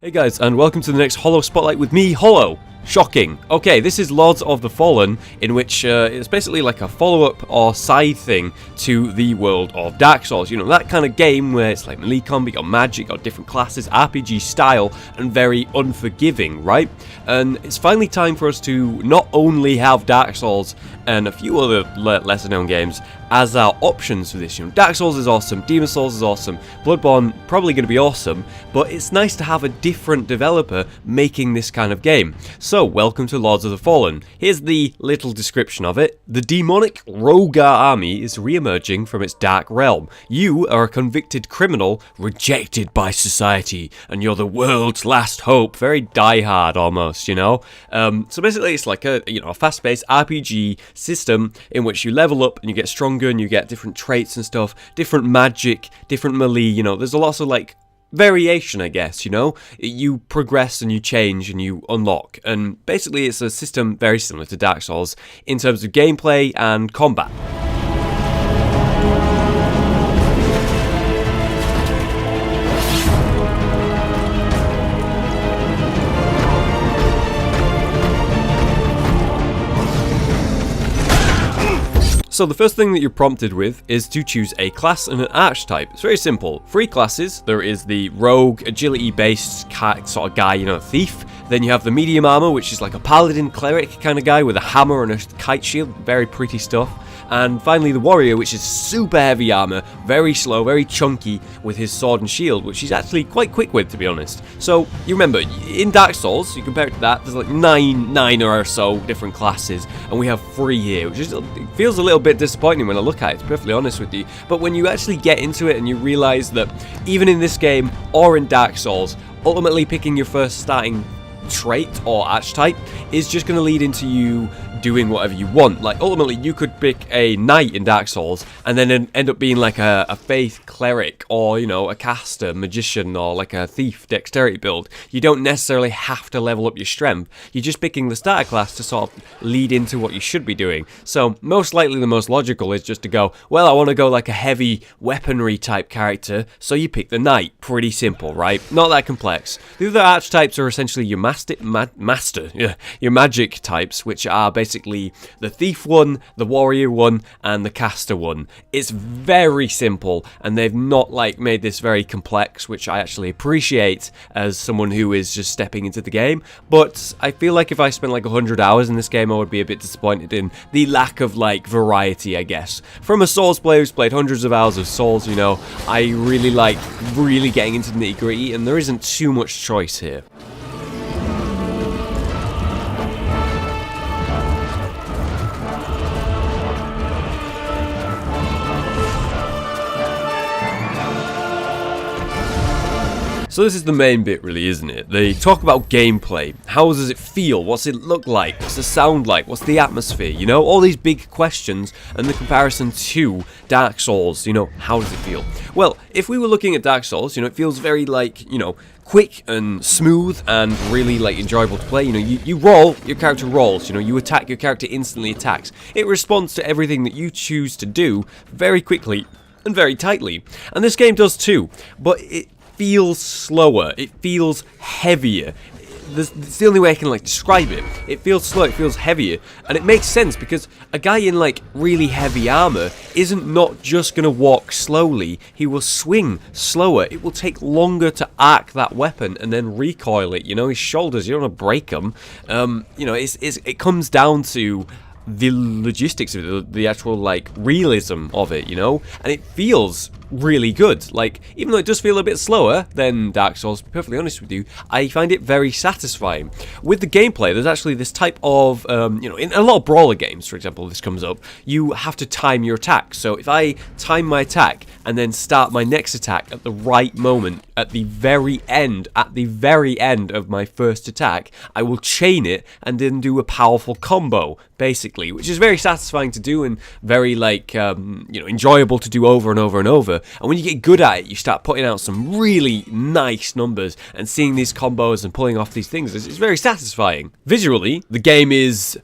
Hey guys, and welcome to the next Hollow Spotlight with me, Hollow. Shocking. Okay, this is Lords of the Fallen, in which it's basically like a follow-up or side thing to the world of Dark Souls. You know, that kind of game where it's like melee combat, or magic, or different classes, RPG style, and very unforgiving, right? And it's finally time for us to not only have Dark Souls and a few other lesser-known games as our options for this. You know, Dark Souls is awesome, Demon Souls is awesome, Bloodborne probably going to be awesome, but it's nice to have a different developer making this kind of game. So, welcome to Lords of the Fallen. Here's the little description of it. The demonic Rogar army is re-emerging from its dark realm. You are a convicted criminal rejected by society, and you're the world's last hope. Very Die Hard almost, you know? So basically it's like a fast-paced RPG system in which you level up and you get stronger and you get different traits and stuff, different magic, different melee, you know, there's a lot of like variation, I guess, you know? You progress and you change and you unlock, and basically it's a system very similar to Dark Souls in terms of gameplay and combat. So the first thing that you're prompted with is to choose a class and an archetype. It's very simple. 3 classes. There is the rogue, agility-based sort of guy, you know, thief. Then you have the medium armor, which is like a paladin cleric kind of guy with a hammer and a kite shield. Very pretty stuff. And finally the warrior, which is super heavy armor, very slow, very chunky with his sword and shield, which he's actually quite quick with, to be honest. So you remember, in Dark Souls, you compare it to that, there's like nine or so different classes, and we have 3 here, which is, it feels a little bit disappointing when I look at it, to be perfectly honest with you. But when you actually get into it and you realize that even in this game or in Dark Souls, ultimately picking your first starting trait or archetype is just going to lead into you doing whatever you want. Like, ultimately, you could pick a knight in Dark Souls and then end up being like a faith cleric, or, you know, a caster, magician, or like a thief dexterity build. You don't necessarily have to level up your strength. You're just picking the starter class to sort of lead into what you should be doing. So, most likely the most logical is just to go, well, I want to go like a heavy weaponry type character, so you pick the knight. Pretty simple, right? Not that complex. The other archetypes are essentially your your magic types, which are basically the thief one, the warrior one, and the caster one. It's very simple, and they've not like made this very complex, which I actually appreciate as someone who is just stepping into the game. But I feel like if I spent like 100 hours in this game, I would be a bit disappointed in the lack of like variety, I guess. From a Souls player who's played hundreds of hours of Souls, you know, I really like getting into the nitty-gritty, and there isn't too much choice here. So this is the main bit, really, isn't it? They talk about gameplay. How does it feel? What's it look like? What's the sound like? What's the atmosphere? You know, all these big questions, and the comparison to Dark Souls. You know, how does it feel? Well, if we were looking at Dark Souls, you know, it feels very like, you know, quick and smooth and really like enjoyable to play. You know, you roll, your character rolls, you know, you attack, your character instantly attacks. It responds to everything that you choose to do very quickly and very tightly. And this game does too, but it feels slower, it feels heavier. It's the only way I can like describe it. It feels slow, it feels heavier, and it makes sense because a guy in like really heavy armor isn't not just gonna walk slowly, he will swing slower. It will take longer to arc that weapon and then recoil it, you know, his shoulders, you don't want to break them. You know, it comes down to the logistics of it, the actual like realism of it, you know, and it feels really good. Like, even though it does feel a bit slower than Dark Souls, to be perfectly honest with you, I find it very satisfying. With the gameplay, there's actually this type of, you know, in a lot of brawler games, for example, this comes up, you have to time your attack. So if I time my attack and then start my next attack at the right moment, at the very end of my first attack, I will chain it and then do a powerful combo, basically, which is very satisfying to do and very, like, you know, enjoyable to do over and over and over. And when you get good at it, you start putting out some really nice numbers and seeing these combos and pulling off these things. It's very satisfying. Visually, the game is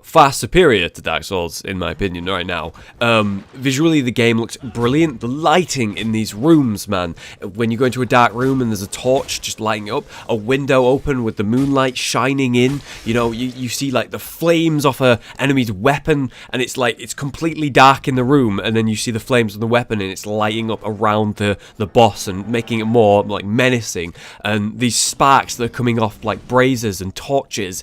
far superior to Dark Souls, in my opinion, right now. Visually, the game looks brilliant. The lighting in these rooms, man. When you go into a dark room and there's a torch just lighting up, a window open with the moonlight shining in, you know, you see like the flames off a enemy's weapon, and it's like it's completely dark in the room, and then you see the flames of the weapon, and it's lighting up around the boss and making it more like menacing. And these sparks that are coming off like braziers and torches.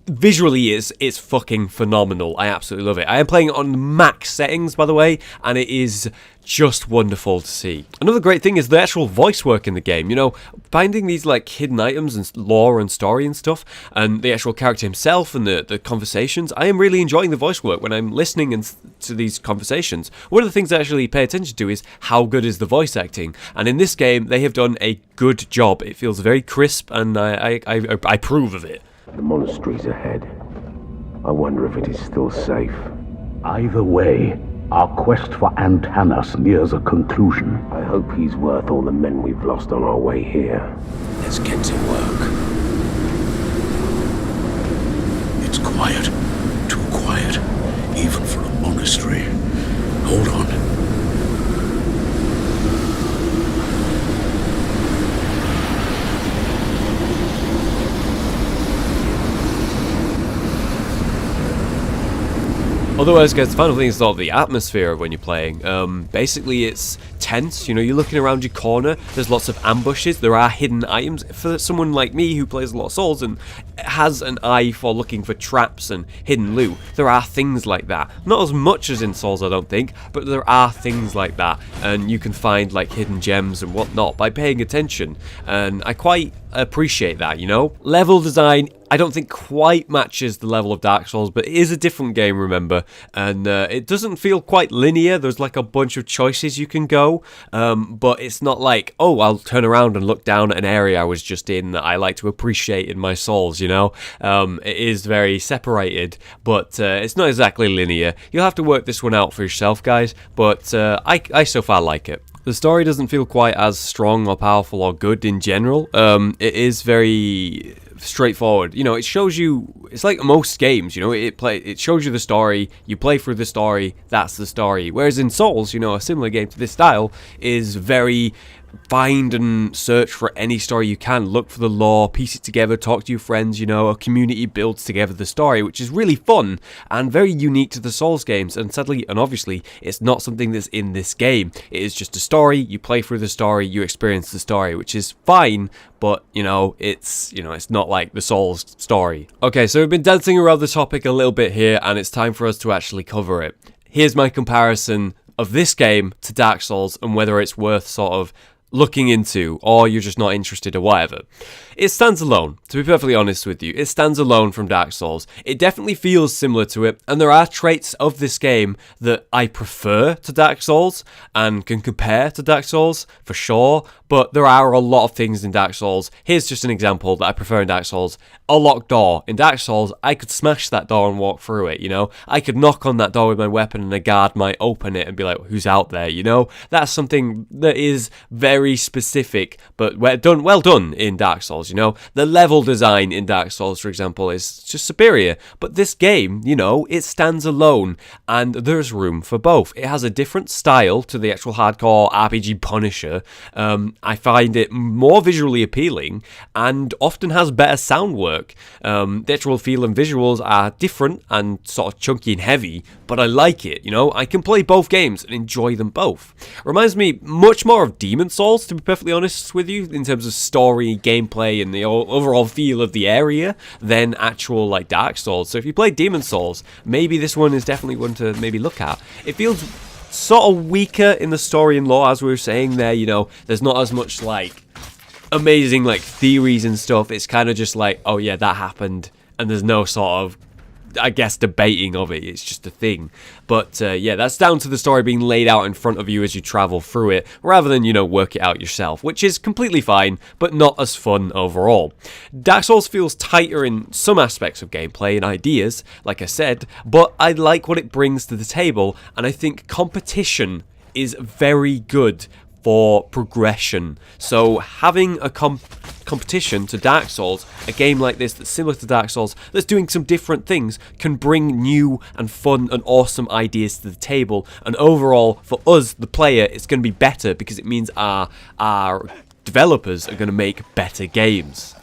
Visually, it's fucking phenomenal. I absolutely love it. I am playing it on max settings, by the way, and it is just wonderful to see. Another great thing is the actual voice work in the game. You know, finding these like hidden items and lore and story and stuff, and the actual character himself and the conversations. I am really enjoying the voice work when I'm listening to these conversations. One of the things I actually pay attention to is how good is the voice acting, and in this game they have done a good job. It feels very crisp, and I approve of it. The monastery's ahead. I wonder if it is still safe. Either way, our quest for Antanas nears a conclusion. I hope he's worth all the men we've lost on our way here. Let's get to work. It's quiet. Too quiet. Even for a monastery. Hold on. Otherwise, guys, the final thing is sort of the atmosphere when you're playing. Basically, it's tense. You know, you're looking around your corner. There's lots of ambushes. There are hidden items. For someone like me who plays a lot of Souls and has an eye for looking for traps and hidden loot, there are things like that. Not as much as in Souls, I don't think, but there are things like that. And you can find, like, hidden gems and whatnot by paying attention. And I quite appreciate that, you know? Level design, I don't think quite matches the level of Dark Souls, but it is a different game, remember, and it doesn't feel quite linear. There's like a bunch of choices you can go, but it's not like, oh, I'll turn around and look down at an area I was just in that I like to appreciate in my Souls, you know? It is very separated, but it's not exactly linear. You'll have to work this one out for yourself, guys, but I so far like it. The story doesn't feel quite as strong or powerful or good in general. It is very straightforward. You know, it shows you, it's like most games, you know, it shows you the story, you play through the story, that's the story. Whereas in Souls, you know, a similar game to this style is very find and search for any story you can, look for the lore, piece it together, talk to your friends, you know, a community builds together the story, which is really fun and very unique to the Souls games, and sadly and obviously it's not something that's in this game. It is just a story, you play through the story, you experience the story, which is fine, but it's not like the Souls story. Okay, so we've been dancing around the topic a little bit here, and it's time for us to actually cover it. Here's my comparison of this game to Dark Souls and whether it's worth sort of looking into, or you're just not interested or whatever. It stands alone, to be perfectly honest with you. It stands alone from Dark Souls. It definitely feels similar to it, and there are traits of this game that I prefer to Dark Souls and can compare to Dark Souls, for sure, but there are a lot of things in Dark Souls. Here's just an example that I prefer in Dark Souls. A locked door. In Dark Souls, I could smash that door and walk through it, you know? I could knock on that door with my weapon and a guard might open it and be like, who's out there, you know? That's something that is very specific, but well done in Dark Souls, you know? The level design in Dark Souls, for example, is just superior. But this game, you know, it stands alone, and there's room for both. It has a different style to the actual hardcore RPG Punisher. I find it more visually appealing, and often has better sound work. The actual feel and visuals are different and sort of chunky and heavy, but I like it, you know? I can play both games and enjoy them both. Reminds me much more of Demon Souls, to be perfectly honest with you, in terms of story, gameplay, and the overall feel of the area, than actual, like, Dark Souls. So if you play Demon Souls, maybe this one is definitely one to maybe look at. It feels sort of weaker in the story and lore, as we were saying there, you know? There's not as much, like, amazing, like, theories and stuff. It's kind of just like, oh yeah, that happened, and there's no sort of, I guess, debating of it. It's just a thing. But yeah, that's down to the story being laid out in front of you as you travel through it, rather than, you know, work it out yourself, which is completely fine, but not as fun overall. Dark Souls feels tighter in some aspects of gameplay and ideas, like I said, but I like what it brings to the table, and I think competition is very good for progression. So having a competition to Dark Souls, a game like this that's similar to Dark Souls, that's doing some different things, can bring new and fun and awesome ideas to the table. And overall, for us, the player, it's going to be better because it means our developers are going to make better games.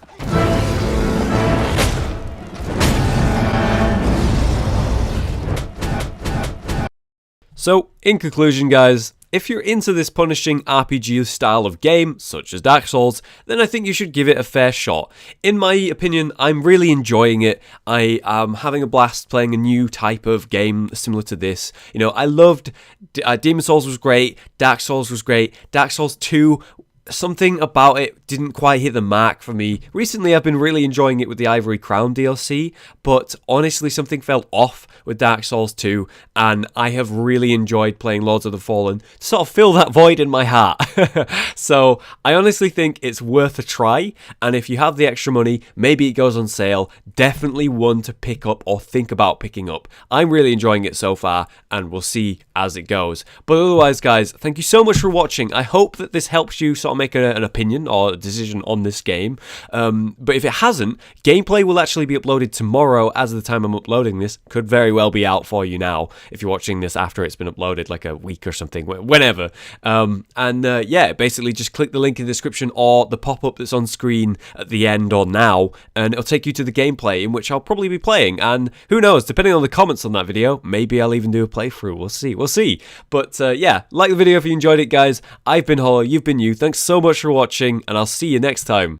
So, in conclusion, guys, if you're into this punishing RPG style of game, such as Dark Souls, then I think you should give it a fair shot. In my opinion, I'm really enjoying it. I am having a blast playing a new type of game similar to this. You know, I loved Demon Souls was great, Dark Souls was great, Dark Souls 2, something about it didn't quite hit the mark for me. Recently, I've been really enjoying it with the Ivory Crown DLC, but honestly, something felt off with Dark Souls 2, and I have really enjoyed playing Lords of the Fallen to sort of fill that void in my heart. So, I honestly think it's worth a try, and if you have the extra money, maybe it goes on sale, definitely one to pick up or think about picking up. I'm really enjoying it so far, and we'll see as it goes. But otherwise, guys, thank you so much for watching. I hope that this helps you sort of make an opinion or a decision on this game. But if it hasn't, gameplay will actually be uploaded tomorrow as of the time I'm uploading this. Could very well be out for you now if you're watching this after it's been uploaded, like a week or something, whenever. Yeah, basically just click the link in the description or the pop-up that's on screen at the end or now, and it'll take you to the gameplay in which I'll probably be playing. And who knows, depending on the comments on that video, maybe I'll even do a playthrough. We'll see. But yeah, like the video if you enjoyed it, guys. I've been Hollow, you've been you. Thanks so much for watching, and I'll see you next time.